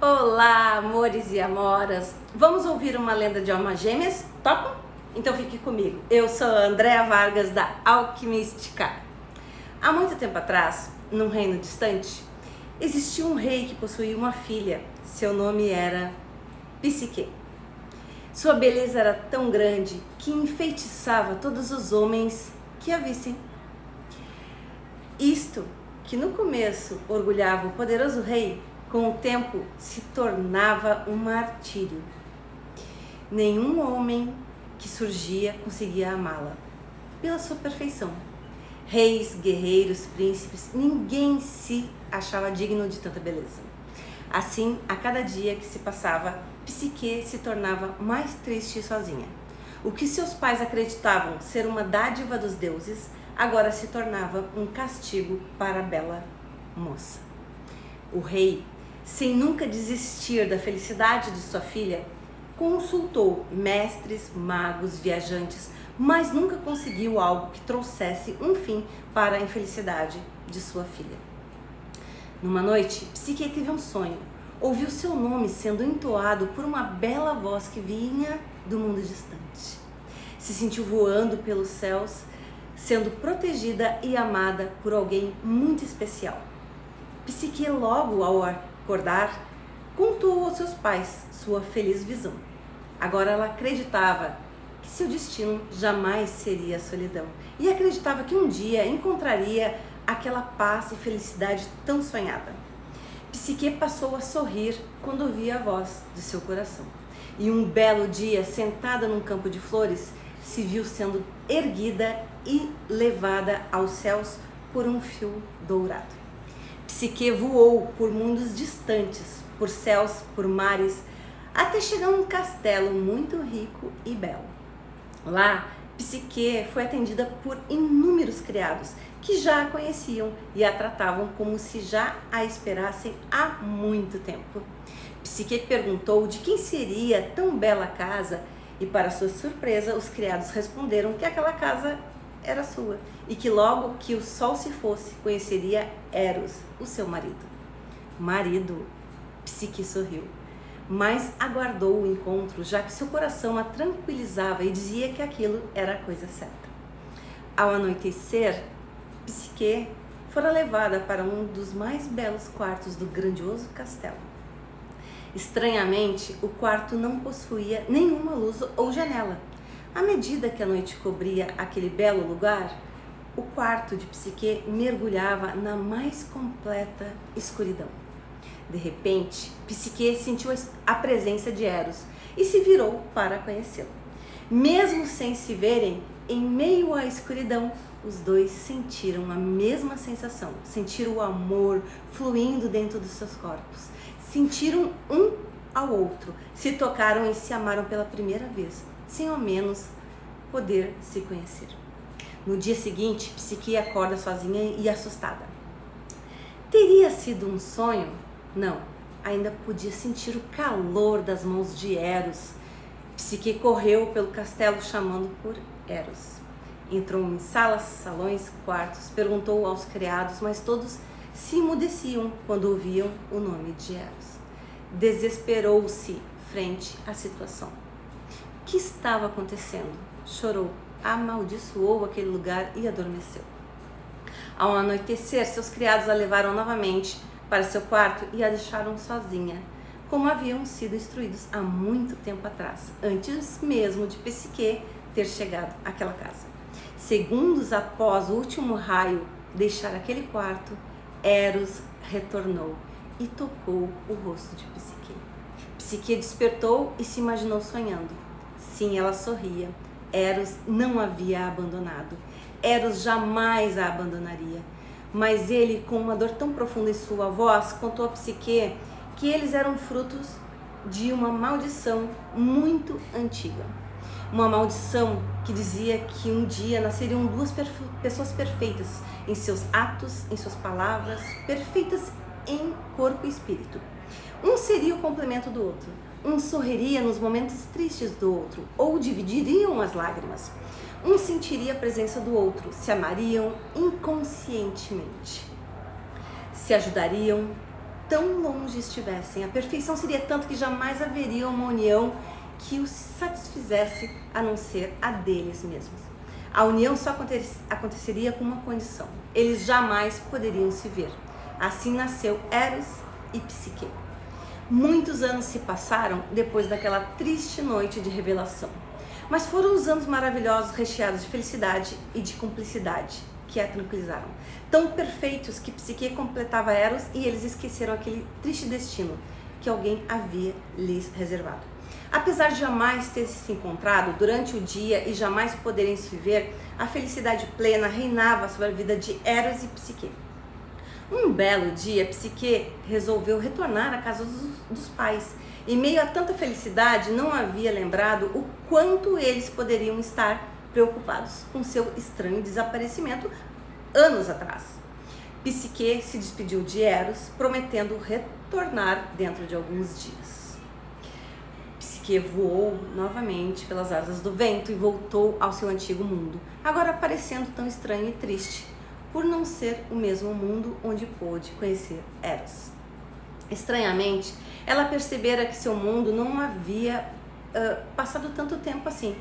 Olá, amores e amoras! Vamos ouvir uma lenda de almas gêmeas? Topam? Então fique comigo. Eu sou a Andréa Vargas, da Alquimística. Há muito tempo atrás, num reino distante, existia um rei que possuía uma filha. Seu nome era Psique. Sua beleza era tão grande que enfeitiçava todos os homens que a vissem. Isto, que no começo orgulhava o poderoso rei, com o tempo se tornava um martírio. Nenhum homem que surgia conseguia amá-la pela sua perfeição. Reis, guerreiros, príncipes, ninguém se achava digno de tanta beleza. Assim, a cada dia que se passava, Psique se tornava mais triste e sozinha. O que seus pais acreditavam ser uma dádiva dos deuses, agora se tornava um castigo para a bela moça. O rei, sem nunca desistir da felicidade de sua filha, consultou mestres, magos, viajantes, mas nunca conseguiu algo que trouxesse um fim para a infelicidade de sua filha. Numa noite, Psique teve um sonho. Ouviu seu nome sendo entoado por uma bela voz que vinha do mundo distante. Se sentiu voando pelos céus, sendo protegida e amada por alguém muito especial. Psique, logo ao acordar, contou aos seus pais sua feliz visão. Agora ela acreditava que seu destino jamais seria a solidão e acreditava que um dia encontraria aquela paz e felicidade tão sonhada. Psique passou a sorrir quando ouvia a voz de seu coração. E um belo dia, sentada num campo de flores, se viu sendo erguida e levada aos céus por um fio dourado. Psique voou por mundos distantes, por céus, por mares, até chegar a um castelo muito rico e belo. Lá, Psique foi atendida por inúmeros criados que já a conheciam e a tratavam como se já a esperassem há muito tempo. Psique perguntou de quem seria tão bela casa e, para sua surpresa, os criados responderam que aquela casa era sua e que logo que o sol se fosse, conheceria Eros, o seu marido. Marido, Psique sorriu, mas aguardou o encontro, já que seu coração a tranquilizava e dizia que aquilo era a coisa certa. Ao anoitecer, Psique fora levada para um dos mais belos quartos do grandioso castelo. Estranhamente, o quarto não possuía nenhuma luz ou janela. À medida que a noite cobria aquele belo lugar, o quarto de Psique mergulhava na mais completa escuridão. De repente, Psique sentiu a presença de Eros e se virou para conhecê-lo. Mesmo sem se verem, em meio à escuridão, os dois sentiram a mesma sensação, sentiram o amor fluindo dentro dos seus corpos, sentiram um ao outro, se tocaram e se amaram pela primeira vez, sem ao menos poder se conhecer. No dia seguinte, Psique acorda sozinha e assustada. Teria sido um sonho? Não, ainda podia sentir o calor das mãos de Eros. Psique correu pelo castelo chamando por Eros. Entrou em salas, salões, quartos, perguntou aos criados, mas todos se emudeciam quando ouviam o nome de Eros. Desesperou-se frente à situação. O que estava acontecendo? Chorou, amaldiçoou aquele lugar e adormeceu. Ao anoitecer, seus criados a levaram novamente para seu quarto e a deixaram sozinha, como haviam sido instruídos há muito tempo atrás, antes mesmo de Psique ter chegado àquela casa. Segundos após o último raio deixar aquele quarto, Eros retornou e tocou o rosto de Psique. Psique despertou e se imaginou sonhando. Sim, ela sorria. Eros não a havia abandonado. Eros jamais a abandonaria. Mas ele, com uma dor tão profunda em sua voz, contou a Psique que eles eram frutos de uma maldição muito antiga. Uma maldição que dizia que um dia nasceriam duas pessoas perfeitas em seus atos, em suas palavras, perfeitas em corpo e espírito. Um seria o complemento do outro. Um sorriria nos momentos tristes do outro, ou dividiriam as lágrimas. Um sentiria a presença do outro, se amariam inconscientemente, se ajudariam tão longe estivessem, a perfeição seria tanto que jamais haveria uma união que os satisfizesse a não ser a deles mesmos. A união só aconteceria com uma condição: eles jamais poderiam se ver. Assim nasceu Eros e Psique. Muitos anos se passaram depois daquela triste noite de revelação, mas foram os anos maravilhosos, recheados de felicidade e de cumplicidade, que a tranquilizaram. Tão perfeitos que Psique completava Eros e eles esqueceram aquele triste destino que alguém havia lhes reservado. Apesar de jamais ter se encontrado durante o dia e jamais poderem se ver, a felicidade plena reinava sobre a vida de Eros e Psique. Um belo dia, Psique resolveu retornar à casa dos pais. Em meio a tanta felicidade, não havia lembrado o quanto eles poderiam estar preocupados com seu estranho desaparecimento anos atrás. Psique se despediu de Eros, prometendo retornar dentro de alguns dias. Psique voou novamente pelas asas do vento e voltou ao seu antigo mundo, agora parecendo tão estranho e triste, por não ser o mesmo mundo onde pôde conhecer Eros. Estranhamente, ela percebera que seu mundo não havia passado tanto tempo assim.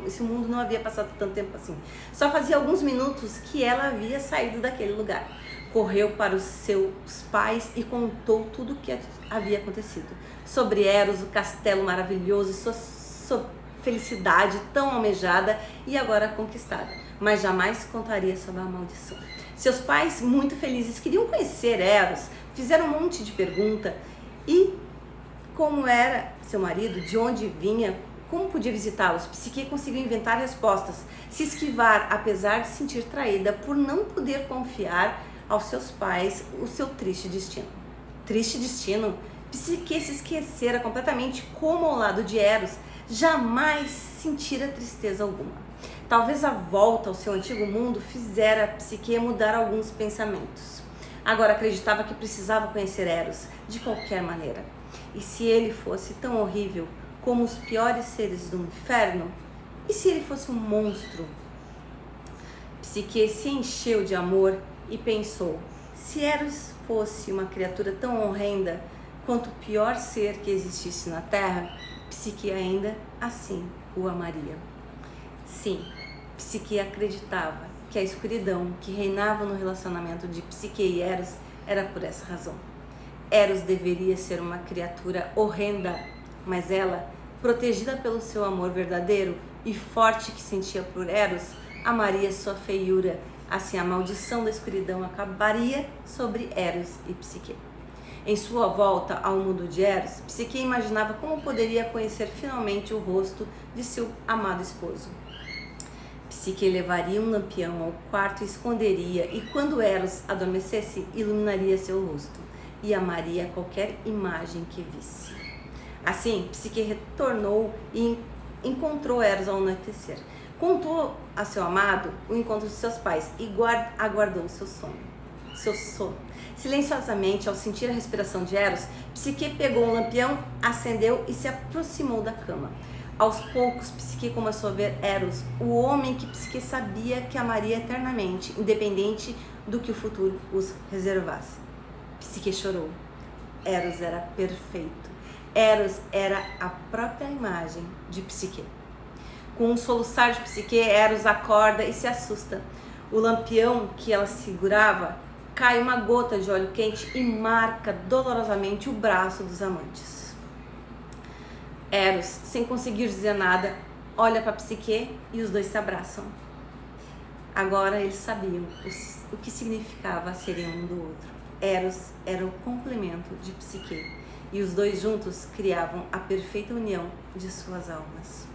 Esse mundo não havia passado tanto tempo assim. Só fazia alguns minutos que ela havia saído daquele lugar. Correu para os seus pais e contou tudo o que havia acontecido. Sobre Eros, o castelo maravilhoso e sua felicidade tão almejada e agora conquistada. Mas jamais contaria sobre a maldição. Seus pais, muito felizes, queriam conhecer Eros, fizeram um monte de perguntas e como era seu marido, de onde vinha, como podia visitá-los. Psique conseguiu inventar respostas, se esquivar, apesar de sentir traída por não poder confiar aos seus pais o seu triste destino. Triste destino? Psique se esquecera completamente como ao lado de Eros jamais sentira tristeza alguma. Talvez a volta ao seu antigo mundo fizera Psique mudar alguns pensamentos. Agora acreditava que precisava conhecer Eros de qualquer maneira. E se ele fosse tão horrível como os piores seres do inferno? E se ele fosse um monstro? Psique se encheu de amor e pensou: se Eros fosse uma criatura tão horrenda quanto o pior ser que existisse na Terra, Psique ainda assim o amaria. Sim, Psique acreditava que a escuridão que reinava no relacionamento de Psique e Eros era por essa razão. Eros deveria ser uma criatura horrenda, mas ela, protegida pelo seu amor verdadeiro e forte que sentia por Eros, amaria sua feiura. Assim a maldição da escuridão acabaria sobre Eros e Psique. Em sua volta ao mundo de Eros, Psique imaginava como poderia conhecer finalmente o rosto de seu amado esposo. Psique levaria um lampião ao quarto e esconderia, e quando Eros adormecesse, iluminaria seu rosto e amaria qualquer imagem que visse. Assim, Psique retornou e encontrou Eros ao anoitecer. Contou a seu amado o encontro de seus pais e aguardou seu sono. Silenciosamente, ao sentir a respiração de Eros, Psique pegou um lampião, acendeu e se aproximou da cama. Aos poucos, Psique começou a ver Eros, o homem que Psique sabia que amaria eternamente, independente do que o futuro os reservasse. Psique chorou. Eros era perfeito. Eros era a própria imagem de Psique. Com um soluçar de Psique, Eros acorda e se assusta. O lampião que ela segurava cai uma gota de óleo quente e marca dolorosamente o braço dos amantes. Eros, sem conseguir dizer nada, olha para Psique e os dois se abraçam. Agora eles sabiam o que significava serem um do outro. Eros era o complemento de Psique e os dois juntos criavam a perfeita união de suas almas.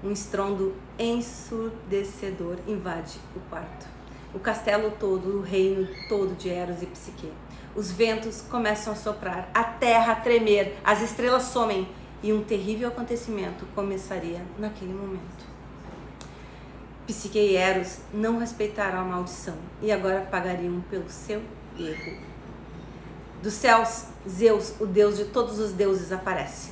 Um estrondo ensurdecedor invade o quarto. O castelo todo, o reino todo de Eros e Psique. Os ventos começam a soprar, a terra a tremer, as estrelas somem e um terrível acontecimento começaria naquele momento. Psique e Eros não respeitaram a maldição e agora pagariam pelo seu erro. Dos céus, Zeus, o deus de todos os deuses, aparece.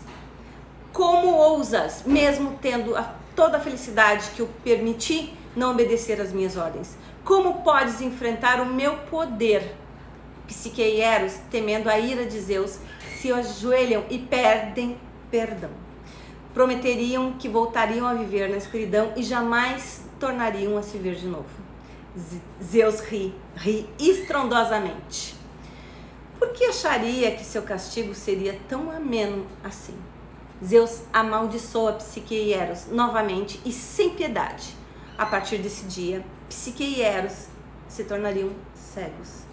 Como ousas, mesmo tendo toda a felicidade que eu permiti, não obedecer às minhas ordens? Como podes enfrentar o meu poder? Psique e Eros, temendo a ira de Zeus, se ajoelham e pedem perdão. Prometeriam que voltariam a viver na escuridão e jamais tornariam a se ver de novo. Zeus ri estrondosamente. Por que acharia que seu castigo seria tão ameno assim? Zeus amaldiçoa Psique e Eros novamente e sem piedade. A partir desse dia, Psique e Eros se tornariam cegos.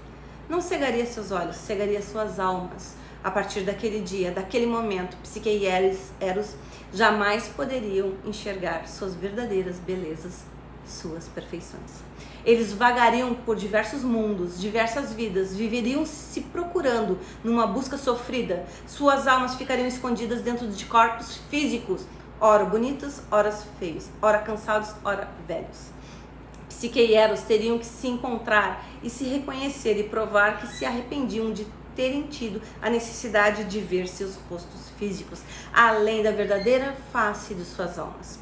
Não cegaria seus olhos, cegaria suas almas. A partir daquele dia, daquele momento, Psique e Eros jamais poderiam enxergar suas verdadeiras belezas, suas perfeições. Eles vagariam por diversos mundos, diversas vidas, viveriam se procurando numa busca sofrida. Suas almas ficariam escondidas dentro de corpos físicos, ora bonitos, ora feios, ora cansados, ora velhos. Psique e Eros teriam que se encontrar e se reconhecer e provar que se arrependiam de terem tido a necessidade de ver seus rostos físicos, além da verdadeira face de suas almas.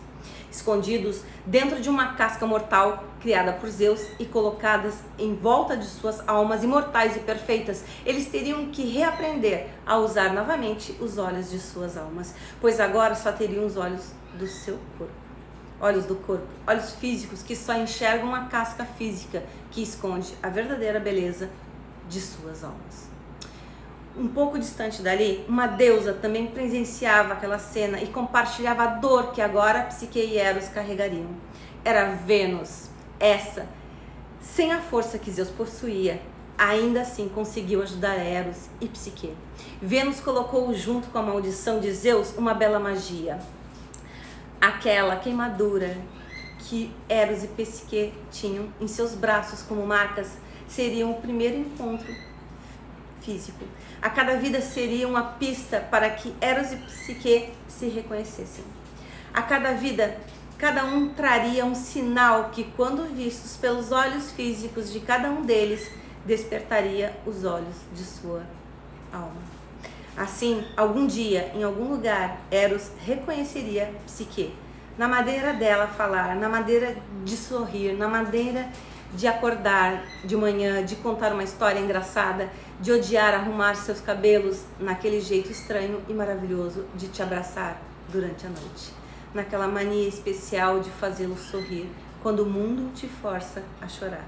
Escondidos dentro de uma casca mortal criada por Zeus e colocadas em volta de suas almas imortais e perfeitas, eles teriam que reaprender a usar novamente os olhos de suas almas, pois agora só teriam os olhos do seu corpo. Olhos do corpo, olhos físicos que só enxergam a casca física que esconde a verdadeira beleza de suas almas. Um pouco distante dali, uma deusa também presenciava aquela cena e compartilhava a dor que agora Psique e Eros carregariam. Era Vênus. Essa, sem a força que Zeus possuía, ainda assim conseguiu ajudar Eros e Psique. Vênus colocou junto com a maldição de Zeus uma bela magia. Aquela queimadura que Eros e Psique tinham em seus braços como marcas seriam o primeiro encontro físico. A cada vida seria uma pista para que Eros e Psique se reconhecessem. A cada vida, cada um traria um sinal que, quando vistos pelos olhos físicos de cada um deles, despertaria os olhos de sua alma. Assim, algum dia, em algum lugar, Eros reconheceria Psique. Na maneira dela falar, na maneira de sorrir, na maneira de acordar de manhã, de contar uma história engraçada, de odiar arrumar seus cabelos, naquele jeito estranho e maravilhoso de te abraçar durante a noite, naquela mania especial de fazê-lo sorrir quando o mundo te força a chorar.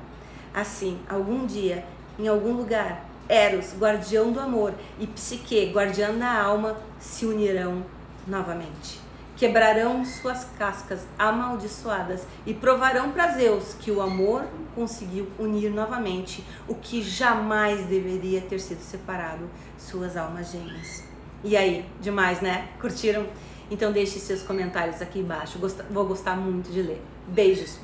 Assim, algum dia, em algum lugar, Eros, guardião do amor, e Psique, guardiã da alma, se unirão novamente. Quebrarão suas cascas amaldiçoadas e provarão para Zeus que o amor conseguiu unir novamente o que jamais deveria ter sido separado, suas almas gêmeas. E aí, demais, né? Curtiram? Então deixe seus comentários aqui embaixo, vou gostar muito de ler. Beijos!